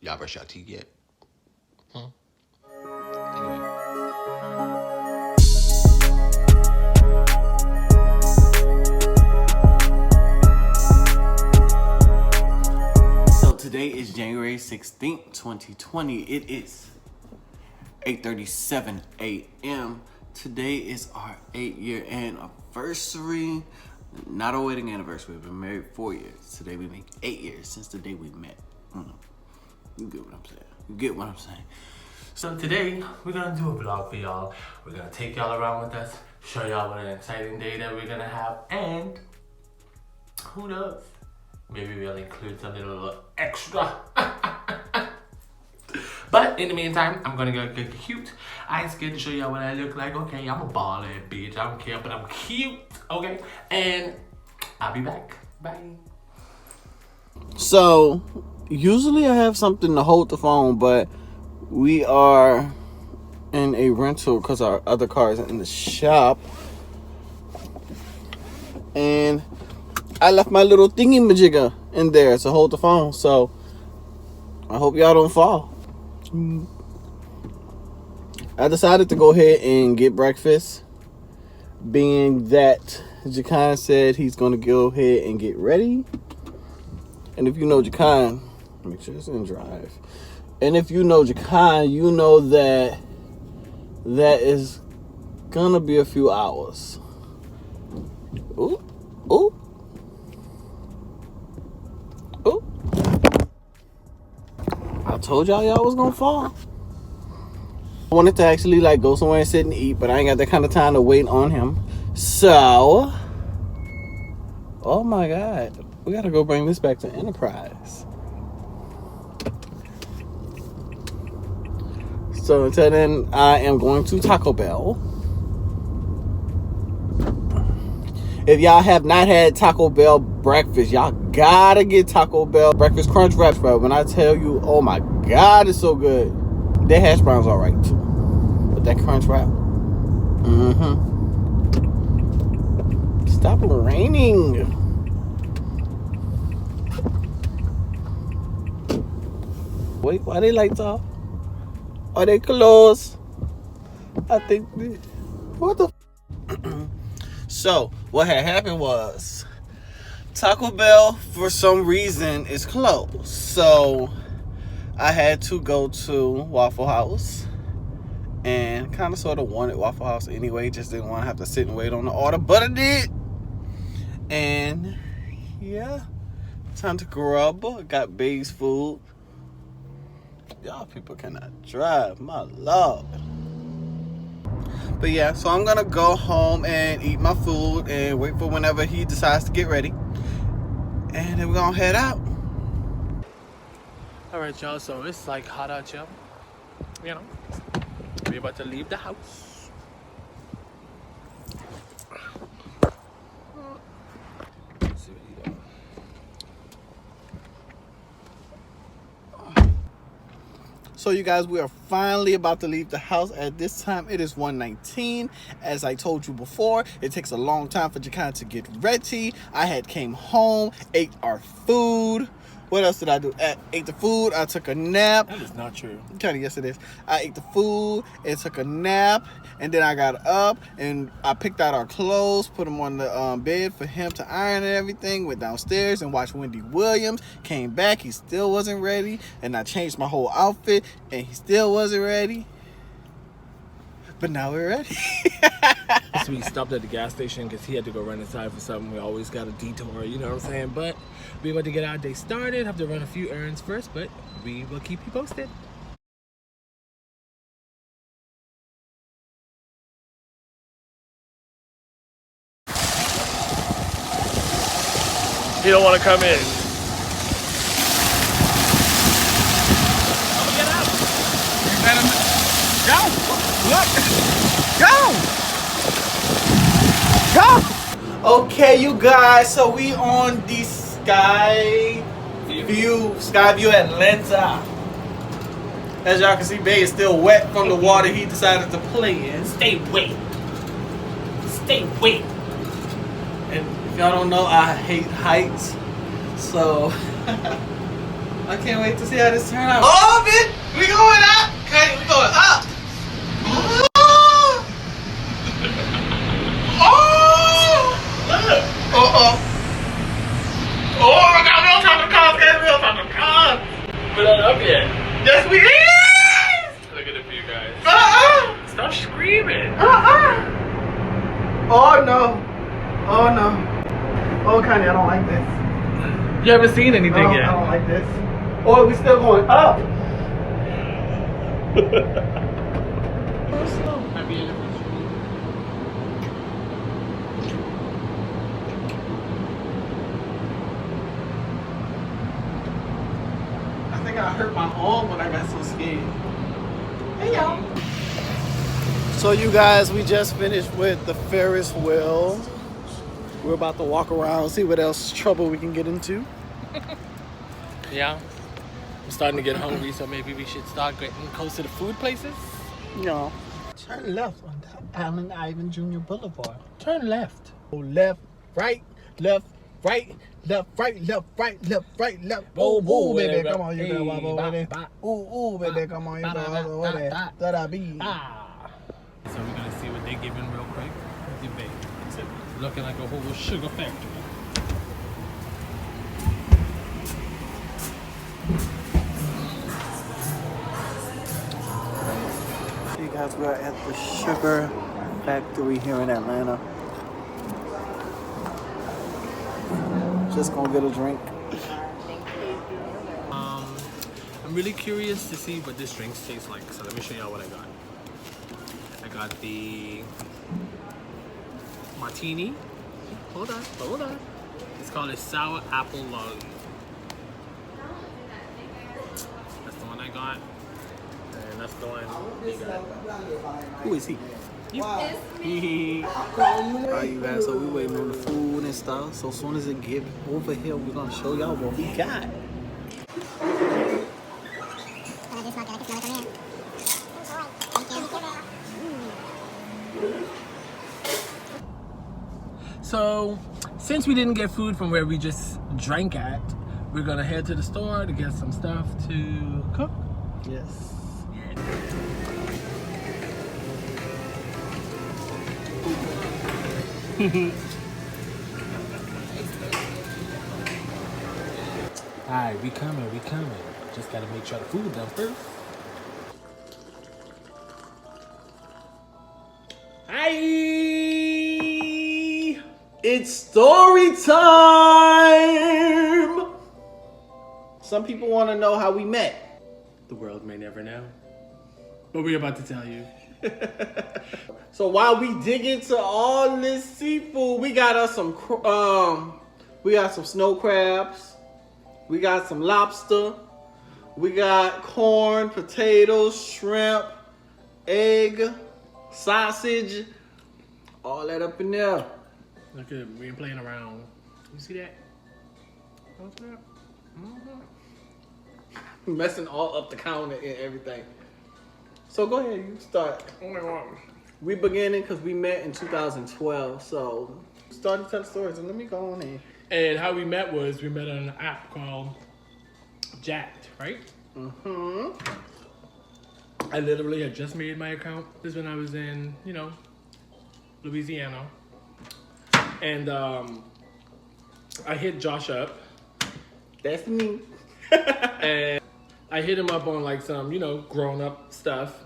Y'all brush your teeth yet? Anyway. So today is January 16th, 2020. It is 8:37 a.m. Today is our 8-year anniversary. Not a wedding anniversary. We've been married 4 years. Today we make 8 years since the day we met. You get what I'm saying? You get what I'm saying? So today we're gonna do a vlog for y'all. We're gonna take y'all around with us, show y'all what an exciting day that we're gonna have, and who knows? Maybe we'll include something a little extra. But in the meantime, I'm gonna go get cute. I ain't scared to show y'all what I look like. Okay, I'm a baller, bitch. I don't care, but I'm cute. Okay, and I'll be back. Bye. So, usually I have something to hold the phone, but we are in a rental because our other car is in the shop. And I left my little thingy-majigger in there to hold the phone, so I hope y'all don't fall. I decided to go ahead and get breakfast, being that Jakhan said he's going to go ahead and get ready. And if you know Jakhan, make sure it's in drive. And if you know Jakhan, you know that is going to be a few hours. Ooh, ooh. Ooh. I told y'all was gonna fall. I wanted to actually like go somewhere and sit and eat, but I ain't got that kind of time to wait on him. So, oh my God, we gotta go bring this back to Enterprise. So until then, I am going to Taco Bell. If y'all have not had Taco Bell breakfast, y'all gotta get Taco Bell breakfast crunch wraps, bro. When I tell you, oh my God, it's so good. Their hash browns all right too, but that crunch wrap, Stop raining. Wait, why they lights off? Are they closed? I think. What the? So, what had happened was Taco Bell, for some reason, is closed. So, I had to go to Waffle House. And kind of sort of wanted Waffle House anyway. Just didn't want to have to sit and wait on the order. But I did. And, yeah. Time to grub. Got Bay's food. Y'all people cannot drive. My Lord. But yeah, so I'm gonna go home and eat my food and wait for whenever he decides to get ready. And then we're gonna head out. Alright, y'all, so it's like hot out here. You know, we're about to leave the house. Let's see what he does. So you guys, we are finally about to leave the house. At this time, it is 1:19. As I told you before, it takes a long time for Jakhan to get ready. I had came home, ate our food. What else did I do? I ate the food. I took a nap. That is not true. Kind of, yes it is. I ate the food and took a nap, and then I got up and I picked out our clothes, put them on the bed for him to iron and everything. Went downstairs and watched Wendy Williams. Came back, he still wasn't ready, and I changed my whole outfit, and he still wasn't ready. But now we're ready. So we stopped at the gas station because he had to go run inside for something. We always got a detour, you know what I'm saying? But we're about to get our day started. Have to run a few errands first, but we will keep you posted. He don't want to come in. Get out! You better go! Look! Go! Go! Okay, you guys, so we on the Skyview Atlanta. As y'all can see, Bay is still wet from the water he decided to play in. Stay wet. Stay wet. And if y'all don't know, I hate heights. So I can't wait to see how this turns out. Oh, bitch! We going up! Okay, we going up! Oh! Oh! Uh-oh. Oh, my God, we on top of the cars, guys. We on top of the cars. We're not up yet. Yes, we is! Look at it for you guys. Stop screaming. Oh, no. Oh, no. Oh, Kanye, I don't like this. You haven't seen anything yet. I don't like this. Oh, we still going up. I think I hurt my arm when I got so scared. Hey, y'all. So you guys, we just finished with the Ferris wheel. We're about to walk around, see what else trouble we can get into. Yeah. I'm starting to get hungry, so maybe we should start getting close to the food places. No. Turn left on Allen Ivan Jr. Boulevard. Turn left. Oh, left, right, left, right, left, right, left, right, left, right, left. Oh, ooh, baby, come on, you better wobble with it. Ooh, baby, come on, you better wobble with it. Da-da-bee. So we're gonna see what they giving real quick. Debate. It's looking like a whole sugar factory. Hey guys, we're at the sugar factory here in Atlanta. Just gonna get a drink. I'm really curious to see what this drink tastes like. So let me show y'all what I got. I got the martini. Hold on. It's called a sour apple lolly. That's the one I got. And that's the one he got. Who is he? You. Alright, you guys, so we waiting on the food and stuff. So as soon as it get over here, we're gonna show y'all what we got. So, since we didn't get food from where we just drank at, we're gonna head to the store to get some stuff to cook. Yes. Alright, we coming. Just gotta make sure the food done first. Hi! It's story time! Some people want to know how we met. The world may never know, but we're about to tell you. So while we dig into all this seafood, we got us some snow crabs, we got some lobster, we got corn, potatoes, shrimp, egg, sausage, all that up in there. Look at we ain't playing around. You see that? What's that? Messing all up the counter and everything. So go ahead, you start. Oh my God. We beginning because we met in 2012, so start to tell stories and let me go on in. And how we met was we met on an app called Jacked, right? Mm-hmm. I literally had just made my account. This is when I was in, Louisiana. And I hit Josh up. That's me. And I hit him up on like some, grown up stuff.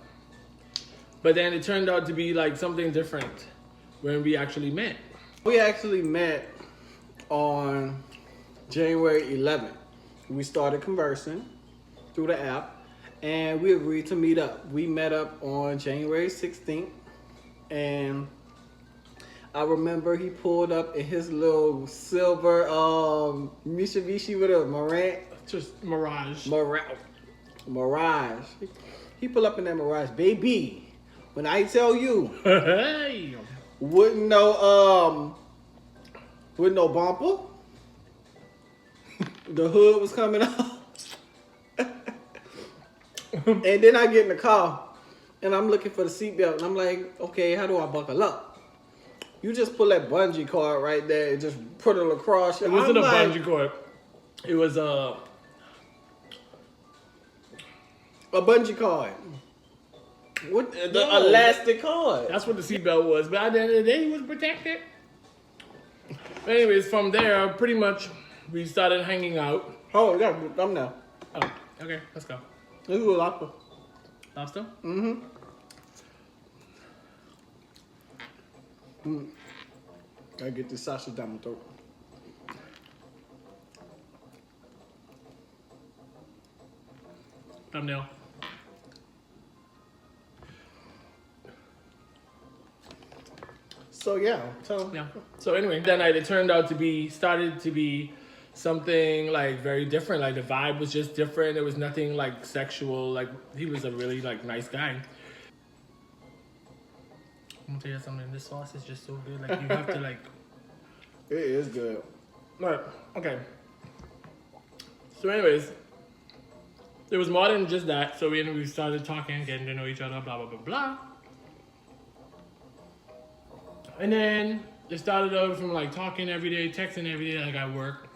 But then it turned out to be like something different when we actually met. We actually met on January 11th. We started conversing through the app and we agreed to meet up. We met up on January 16th and I remember he pulled up in his little silver Mitsubishi with a Mirage. Mirage. He pulled up in that Mirage, baby. When I tell you, Hey. with no bumper, the hood was coming up, and then I get in the car, and I'm looking for the seatbelt, and I'm like, okay, how do I buckle up? You just pull that bungee cord right there and just put it across. It wasn't a bungee cord. It was a A bungee cord. What the No. elastic cord? That's what the seatbelt was. But at the end of the day, he was protected. But anyways, from there, pretty much, we started hanging out. Oh, we got a thumbnail. Oh, okay, let's go. This is a lobster. Lobster? Gotta get this sausage down my throat. Thumbnail. So yeah, so Yeah. So anyway, that night it turned out to be, started to be something like very different. Like the vibe was just different. There was nothing like sexual. Like he was a really like nice guy. I'm gonna tell you something. This sauce is just so good. Like you have to like. it is good. But okay. So anyways, there was more than just that. So we started talking, getting to know each other, blah blah blah blah. And then it started out from like talking every day, texting every day, like I work.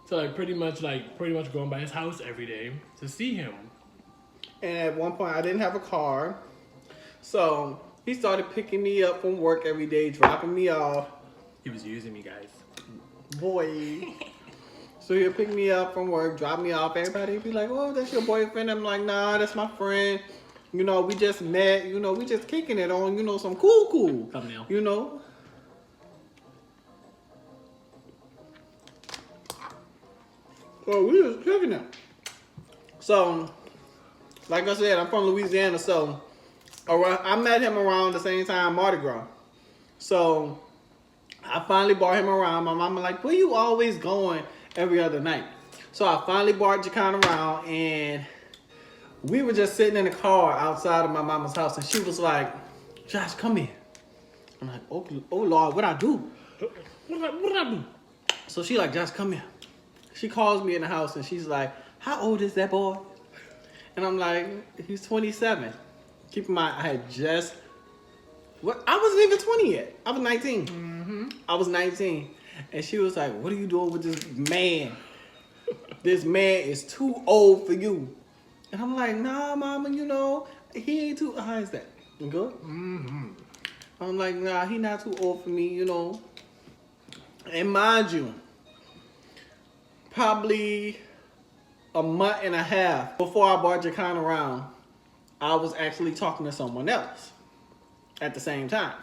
So like pretty much going by his house every day to see him. And at one point, I didn't have a car, so he started picking me up from work every day, dropping me off. He was using me, guys. Boy. So he'll pick me up from work, drop me off. Everybody be like, "Oh, that's your boyfriend." I'm like, "Nah, that's my friend. You know, we just met. You know, we just kicking it on. You know, some cool. Thumbnail. You know." So we was kicking it. So, like I said, I'm from Louisiana, so I met him around the same time Mardi Gras. So I finally brought him around. My mama like, "Where you always going every other night?" So I finally brought JakHan around, and we were just sitting in the car outside of my mama's house, and she was like, "Josh, come here." I'm like, "Oh Lord, what I do?" What did I do? So she like, "Josh, come here." She calls me in the house, and she's like, "How old is that boy?" And I'm like, "He's 27. Keep in mind, I had just... I wasn't even 20 yet. I was 19. I was 19. And she was like, "What are you doing with this man? This man is too old for you." And I'm like, "Nah, mama, you know, he ain't too... How is that? You good?" I'm like, "Nah, he not too old for me, you know." And mind you, probably a month and a half before I brought JakHan around, I was actually talking to someone else at the same time.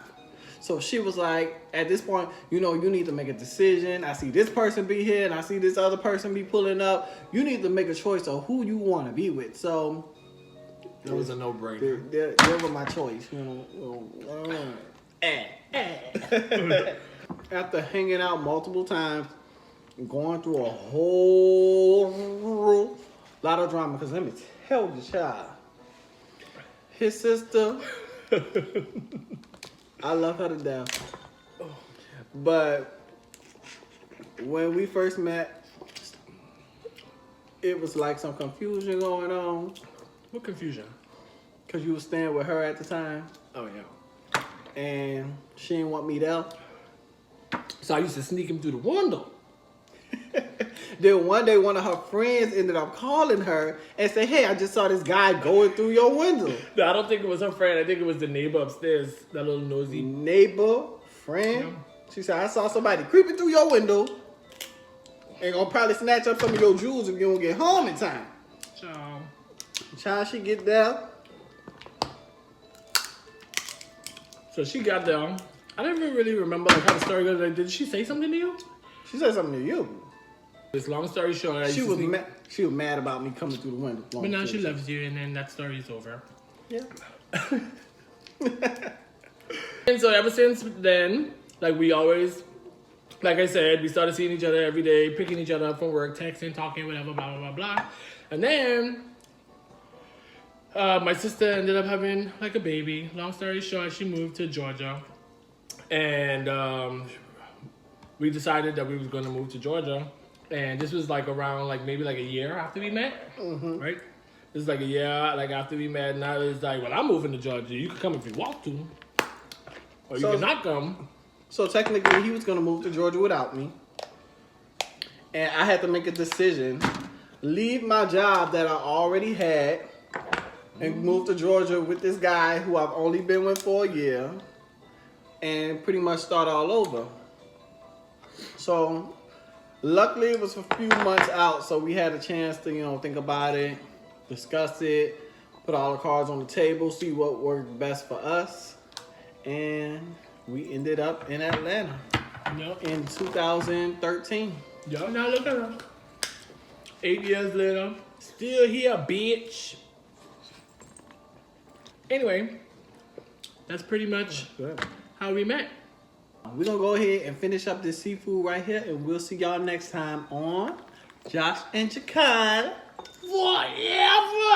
So she was like, at this point, you know, you need to make a decision. I see this person be here and I see this other person be pulling up. You need to make a choice of who you want to be with. So That was a no-brainer. they were my choice, you know. After hanging out multiple times, going through a whole lot of drama, because let me tell the child, his sister, I love her to death. But when we first met, it was like some confusion going on. What confusion? Because you was staying with her at the time. Oh yeah. And she didn't want me there. So I used to sneak him through the window. Then one day, one of her friends ended up calling her and said, "Hey, I just saw this guy going through your window." No, I don't think it was her friend. I think it was the neighbor upstairs, that little nosy. Neighbor, friend. She said, "I saw somebody creeping through your window and gonna probably snatch up some of your jewels if you don't get home in time." Ciao. Child, she get there. So she got down. I don't even really remember like how the story goes. Like, did she say something to you? She said something to you. This long story short, She was mad. She was mad about me coming through the window. But now she loves you, and then that story is over. Yeah. And so ever since then, like we always, like I said, we started seeing each other every day, picking each other up from work, texting, talking, whatever, blah, blah, blah, blah. And then my sister ended up having like a baby. Long story short, she moved to Georgia. And we decided that we was going to move to Georgia. And this was like around like maybe like a year after we met, right? This is like a year like after we met. Now it's like, well, I'm moving to Georgia. You can come if you want to. Or you can not come. So technically, he was going to move to Georgia without me. And I had to make a decision. Leave my job that I already had and moved to Georgia with this guy who I've only been with for a year, and pretty much start all over. So luckily it was a few months out, so we had a chance to, you know, think about it, discuss it, put all the cards on the table, see what worked best for us, and we ended up in Atlanta in 2013. Yup, now look at him. 8 years later, still here, bitch. Anyway, that's pretty much how we met. We're going to go ahead and finish up this seafood right here, and we'll see y'all next time on Josh and Jakhan. Forever.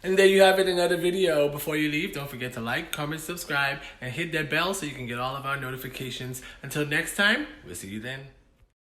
And there you have it, another video. Before you leave, don't forget to like, comment, subscribe, and hit that bell so you can get all of our notifications. Until next time, we'll see you then.